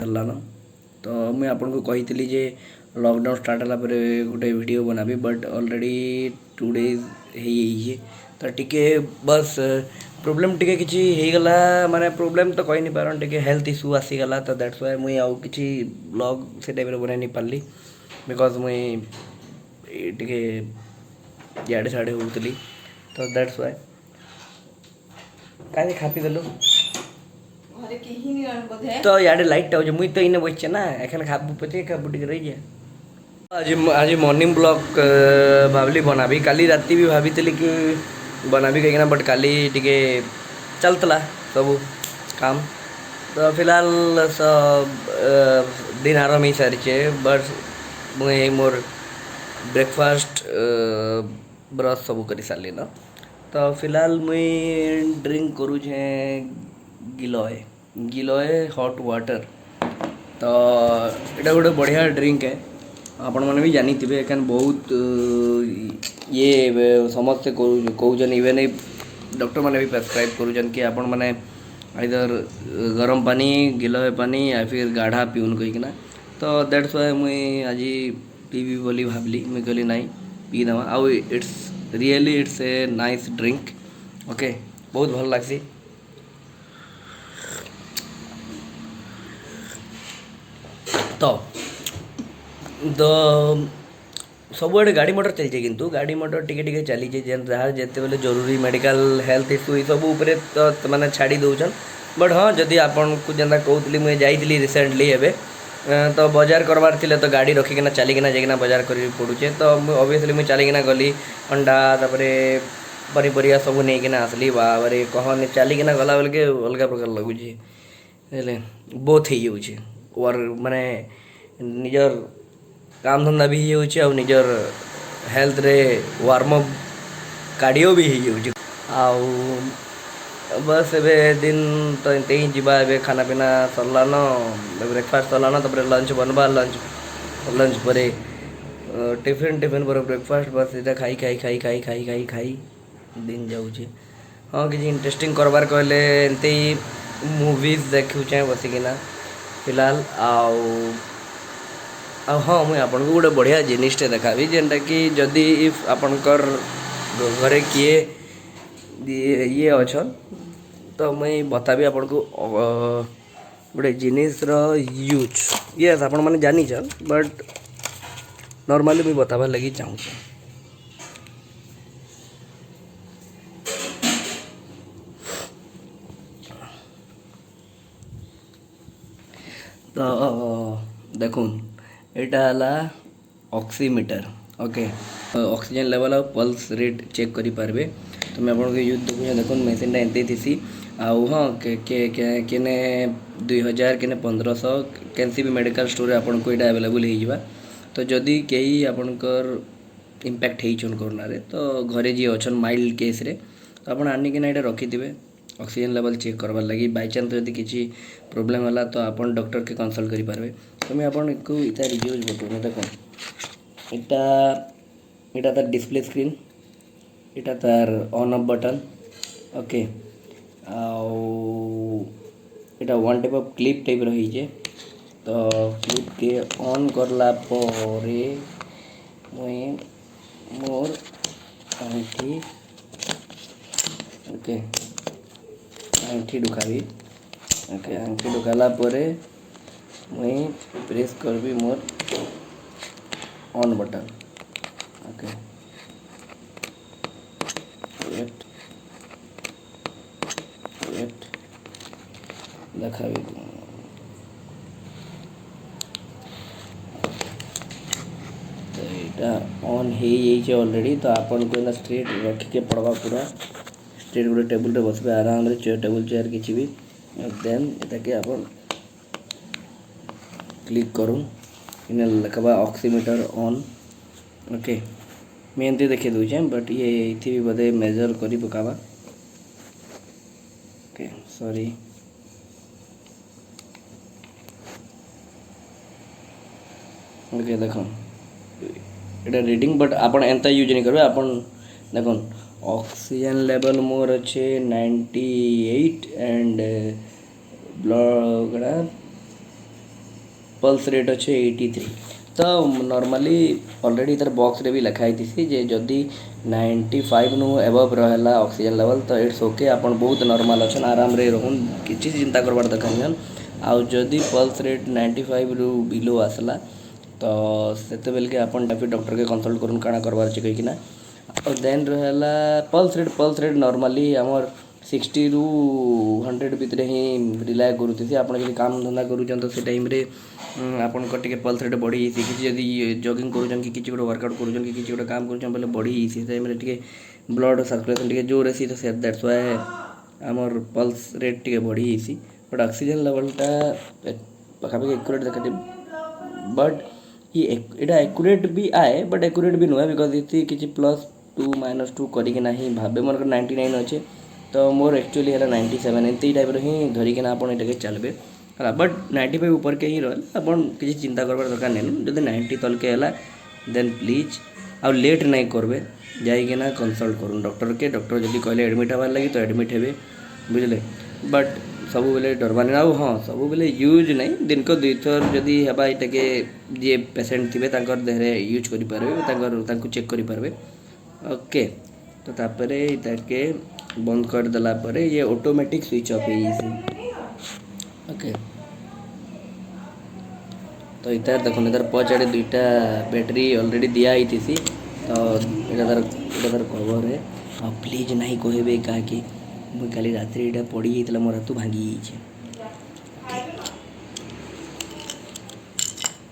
सरलान तो मुझे आपन को कही जे लॉकडाउन स्टार्ट है गोटे वीडियो बनाबी बट ऑलरेडी 2 days हो तो टिके बस प्रोब्लेम टिके किसी गला माने प्रोब्लेम तो कही नहीं पारन टिके हेल्थ इश्यू आसीगला तो दैट्स वाई मुई आउ किसी ब्लॉग से टाइप बना नहीं पारली बिकज मुई टिके इे साड़े होती तो दैट्स वाई कहीं खापी देलु तो याडे लाइट हो मुई तो इने बचे ना एखन खाबू पचे खाबू टिके रही जाए आज आज मॉर्निंग ब्लॉग भावली बनाबी काली राति भी भाभी कि बनाबी कहीं बट काली टिके चलतला सब काम तो फिलहाल सब दिन आराम ही सारी बट मुझे मोर ब्रेकफास्ट ब्रश सब कर सारे न तो फिलहाल मुई ड्रिंक करुचे गिलोय गिलोय हॉट वाटर तो यहाँ गोटे बढ़िया ड्रिंक है आपण मैंने भी जानी थे क्या बहुत ये समस्ते कौन इवेन डॉक्टर मैंने भी प्रेस्क्राइब करुँच कि आपण मैंने आइदर गरम पानी गिलोय पानी या फिर गाढ़ा पीउन कहीकिना तो दैट्स वाई मुई आज पीबी बोली भावली मुई कहली नाई पी देवा आउ it's really it's a nice drink okay बहुत भल लगसी तो सबुआड़े गाड़ी मोटर चलचे किंतु गाड़ी मोटर टिके टिके चलीचे जहाँ जिते बेले जरूरी मेडिकल हेल्थ इश्यू ये सब उपरे तो मैंने छाड़ी दौन बट हाँ जदि आपन को जेंता कहती मुझे जाइली रिसेंटली एवं तो बाजार करवार थिले तो गाड़ी रखिकिना चलिकिना जाइकिना बाजार कर पड़ुचे तो ऑब्वियसली मुझे चलिकिना गली अंडा तापर पनीपरिया सब नहीं आसली बाबरे कहनी चलिकिना गला बेल के अलग प्रकार लगुचे बोथ हो वर माने निजर काम धंदा भी हो निजर हेल्थ रे वार्मअप कार्डियो भी हो बस एबे दिन तो एंते ही जीवा एबे खाना पीना सरलान ब्रेकफास्ट सरलान तापर लंच बनवा लंच पर टिफिन पर ब्रेकफास्ट बस इटा खाई खाई खाई खाई खाई खाई खाई दिन जाऊे हाँ किसी इंटरेस्टिंग करबार कहले एंते ही मूवीज देखुचे बसिकिना फिलहाल हाँ मुझे आपन को गोटे बढ़िया जिनिसटे देखाबी जेनटा कि जदि इफ आपनकर घरे किए ये अच्छा तो मैं बताबी आपन को गोटे जिनिस यूज यस आपण मैंने जानी बट नॉर्मली मुझे बताबार लगी चाहूँ तो देखून यहाँ ऑक्सीमीटर ओके ऑक्सीजन लेवल और पल्स रेट चेक करि पारबे तो मैं आपको यूज देखुँ देखो मेसीनटा एंते थी आउ हाँ केने 2000 केने 1500 कैंसी भी मेडिकल स्टोर आपन को यहाँ अवेलेबल हो तो जदि कई आपनकर इम्पैक्ट होन कोरोना रे तो घरे जी अच्छन माइल्ड केस रे तो आप आनिकिना यहाँ रखिथे ऑक्सीजन लेवल चेक करवार लगी बाई चांस जदि किसी प्रोब्लेम है तो आपन डॉक्टर के कंसल्ट करि पारबे तो मैं आपन को इता रिव्यूज बताऊँ देखो इटा तार डिस्प्ले स्क्रीन इटा तार ऑन ऑफ बटन ओके इटा one type of clip type रही है तो क्लिप के ऑन करला परे मुई मोर आंठी ओके आंठी ढुकाबी ओके आंठी ढुकाला परे मुई प्रेस करबी मोर on button okay wait wait देखाबी तो यहाँ ऑन हो ऑलरेडी तो आपन को स्ट्रेट रखिके पड़वा पूरा स्ट्रेट गोटे टेबुल रे बसबे आराम रे चेयर टेबुल चेयर किसी भी देन एटाके आपन क्लिक करूँ इन लिखा ऑक्सीमीटर ऑन ओके मैं एमती देखे दूचे बट ये भी बोधे मेजर करी पकावा ओके सॉरी ओके देखो এটা রিডিং बट आपन एंता यूज नहीं करबे आपन देखो ऑक्सीजन लेवल मोर अच्छे 98 एंड ब्लड पल्स रेट अच्छे 83। तो नॉर्मली ऑलरेडी तार बॉक्स रे भी लिखाई थी जे जदि 95 नु एबव रहला ऑक्सीजन लेवल तो इट्स ओके आपण बहुत नॉर्मल अच्छन आराम रे रहन किसी चिंता करबार दरकार नहीं। आउ जदि पल्स रेट 95 रु बिलो आसला तो सेते बेल के आपण डॉक्टर के कंसल्ट करन काना करबार छै कहिकिना। और देन रहला पल्स रेट नॉर्मली आमर 60 रु 100 भितर ही रिलाय करूँ आप काम धंदा करूँ तो से टाइम रे आपन टे पल्स रेट बढ़ी किसी जदि जॉगिंग करूँ कि किसी गोटे वर्कआउट करूँ कि किसी गोटे काम करूँ बोले बढ़ी से टाइम रे टे ब्लड सर्कुलेशन टे जोर सी तो दैट्स व्हाई आमर पल्स रेट टे बढ़ी बट ऑक्सीजन लेवलटा पाखापाखि एक्यूरेट देखा बट ये एटा एक्यूरेट भी आए बट एक्यूरेट भी नुहे बिकज ये किसी +2 -2 करके ना भावे मोर 99 अच्छे तो मोर एक्चुअली है 97 एमती टाइप ही धरिकिना आपड़ ये चलबे है बट 95 ऊपर के ही रहा आपन किसी चिंता करबार दरकार नहीं। जब 90 तल के है देन प्लीज आउ लेट नहीं करबे जाइकिना कंसल्ट करूँ डॉक्टर के। डॉक्टर जब कहले एडमिट हबार लगी तो एडमिट हे बुझे बट सब बेले डरवा नहीं आउ हाँ सब बेले यूज नहीं दिन को 2 थर जदि हेबा इटाके जे पेसेंट थे देहरे यूज करें चेक करें ओके तो तापर इटाके बंद कर देला परे ये ऑटोमेटिक स्विच ऑफ है ओके। तो इतार देखो इधर पचाड़े 2टा बैटरी ऑलरेडी दिया ही थी तो इधर कवर है और प्लीज नहीं कहबे कहीं मुझे काली रात यहाँ पड़ी जाता मोर हाथ भांगी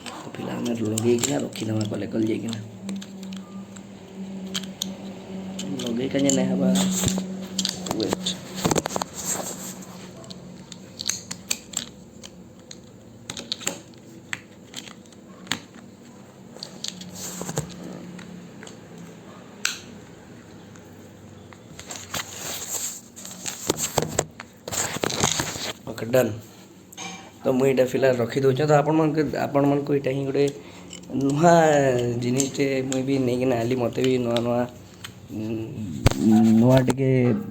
तो फिलहाल मैं लगे रखीदमा कले कल जाइना लगे का नहीं हवा वेट ओके डन। तो मुझे फिलहाल रखी दूचे तो आपण मन को यहाँ ही गोटे नुआ जिनटे मुझे भी नहीं आली मत भी नुआ नुआ नुआ टे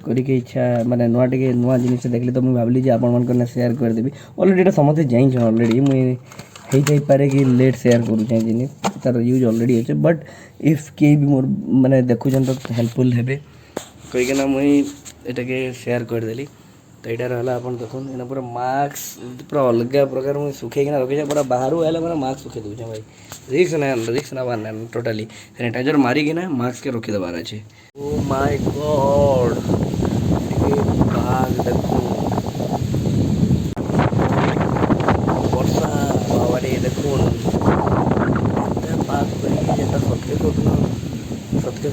करके इच्छा माने नुआ टे नुआ जिन देखली तो मुझे भाविली आपण मन सेयार करदेवी अलरेडी समझे जाइन अलरेडी मुझे हो पारे कि लेट सेयार करूँ जिन तार यूज अलरेडी अच्छे बट इफ के भी मोर माने देखुन तो हेल्पफुल हे कहीकिना मुई एटाके सेयार करदेली। तो यहाँ रहा आप देखो ये पूरा मास्क पूरा अलग प्रकार मुझे सुखेकिना रखी पूरा बाहर आए मैंने मास्क सुखे दूचे भाई रिक्स ना बार टोटाली सैनिटाइजर मारिकिना मास्क के रखीदेवार अच्छे। ओ माय गॉड देखो वर्षा बाबा देखो सत्य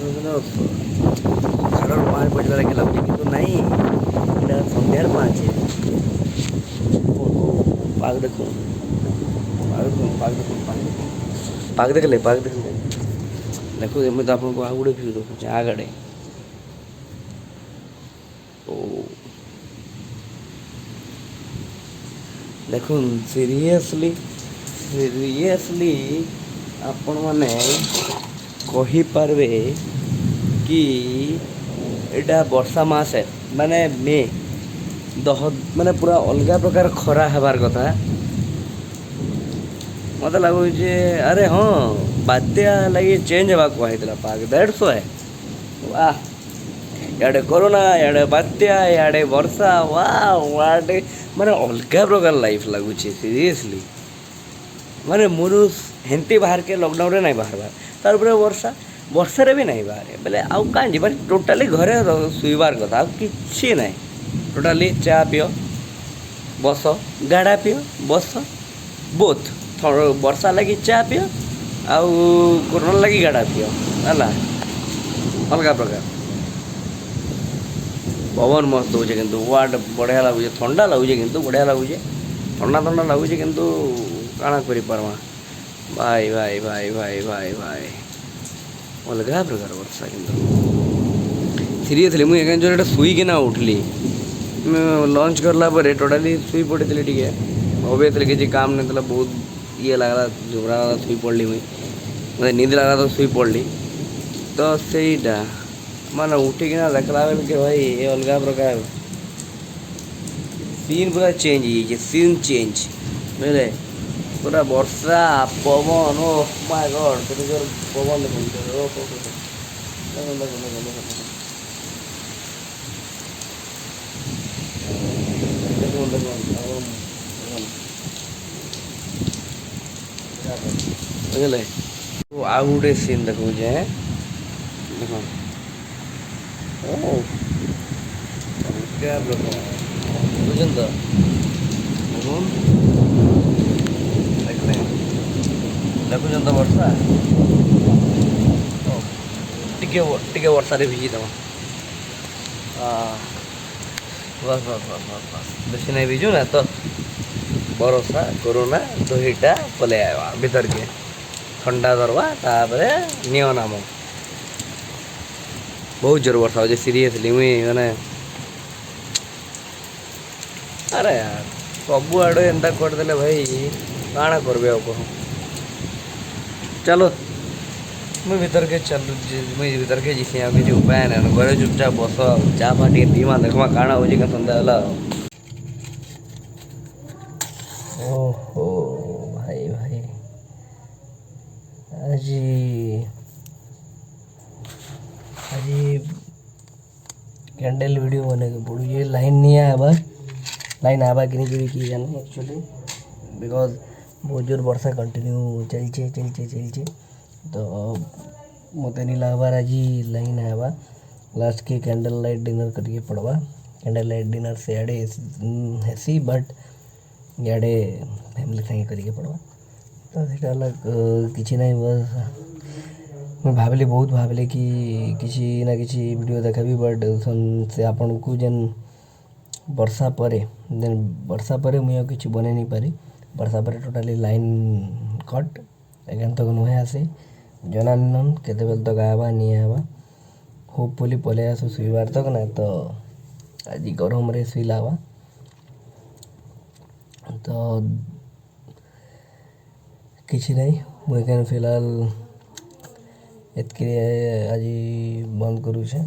घर बाहर पड़ा लगे लगे कि नहीं सन्धार 5 पाग देखो पाग देखले देखो मुझे आपको आ गोटे व्यू देखुचे आगड़े ओ देखो सीरियसली आपण माने कही पारबे कि एटा वर्षा मास है माने मे दह माने पूरा अलग प्रकार खरा हबार कथा मत लगुचे अरे हाँ बात्या लगे चेंज हवा कहला पाग दैट्स व्हाई वाह इे कोरोना इे बात्या इे वर्षा वाह वाटे माने अलग प्रकार लाइफ लगुचे सीरियसली माने मुरु हेंती बाहर के लॉकडाउन रे नहीं बाहर तार वर्षा रे भी नहीं बाहर बोले आउ कहाँ जी टोटाली घरे शुइबार कथा कि ना टोटाली चा पियो बस गाड़ा पियो बस बोथ वर्षा लगी चा पियो आउ कोरोना लगी गाड़ा पियो है अलग प्रकार पवन मस्त दूचे कि वाट बढ़िया लगुचे ठंडा लगुचे कि बढ़िया लगुचे ठंडा लगुचे कि काଣା କରିପାରମା भाई भाई भाई भाई भाई भाई अलग प्रकार वर्षा कि सीरियसली मुझे जो शुईकिना उठली लंच करला टोटाली शुई पड़ी टे भाई किसी काम नहीं बहुत ये लगला झुमरा शुई पड़ी मुई मतलब नींद लगला तो शुई पड़ी तो सहीटा माने उठिकिना देखला बेल के भाई ये अलग प्रकार सीन पूरा चेंज सीन चेंज बुझे पूरा वर्षा पवन ओ माय गॉड केते जोर पवन देखो ओ बुझले ଆଉ ଗୋଟେ ସିନ୍ ଦେଖୁଛେ ଦେଖ ଓ क्या बुझन तो देखुन तो वर्षा टिके वर्षा रे भिजी दम बस बस बस बस बस बेसी नहीं भिजू ना तो बरसा कोरोना दुईटा पले आवा भीतर के ठंडा धरवा तापरे नियो नाम बहुत जोर वर्षा हो सीरियसली मुई माने अरे यार सबू आड़े एंता करदेले भाई काଣା करबे अब कह चलो मुई भीतर के चल मुई भीतर के जिसे आ किसी उपाय नहीं घरे चुपचाप बस चा पा टे पीमा देखमा काଣା होजी का संदा होला ओहो भाई भाई अजी अजी कैंडल वीडियो बने के पड़ू ये लाइन नहीं आया बस लाइन आवा कि नहीं कि जाने एक्चुअली बिकॉज बहुत जोर वर्षा कंटिन्यू चलचे तो मत नहीं लगवार आज लाइन आवा लास्ट के कैंडल लाइट डिनर करके पड़वा कैंडल लाइट डिनर से आड़े हेसी बट इे फैमिली संगे करके पड़वा तो सीटा अलग किसी ना बस मैं भाविली बहुत भाविली कि किसी ना किसी वीडियो देखाबी बट से आपन को जेन वर्षा परे देन वर्षा परे मुझे किसी बने नहीं पारी वर्षा परे टोटाली लाइन कट एगेन तक नुहे आसे जनान केते बेल तक आवा नहीं आवा होपफुली पले आसो शुइबार तक ना तो आज गरम रे शुइलावा तो किसी नहीं मुझे फिलहाल एतके आज बंद करूछे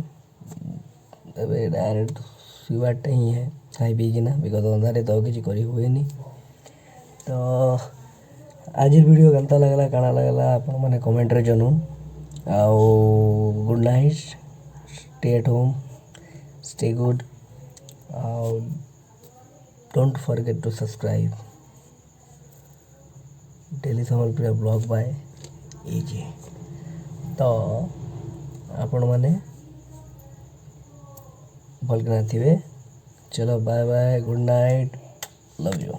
तबे डायरेक्ट शुइबारटा ही है खाई कि ना बिकज अंधारे तो किसी करी हुए नहीं तो आज वीडियो केनता लगला काଣା लगला आपण माने कमेंट रे जनुन आउ good night stay at home stay good आउ don't forget to subscribe daily Sambalpur blog bye एजे तो आपण माने भल के थे चलो bye bye good night love you.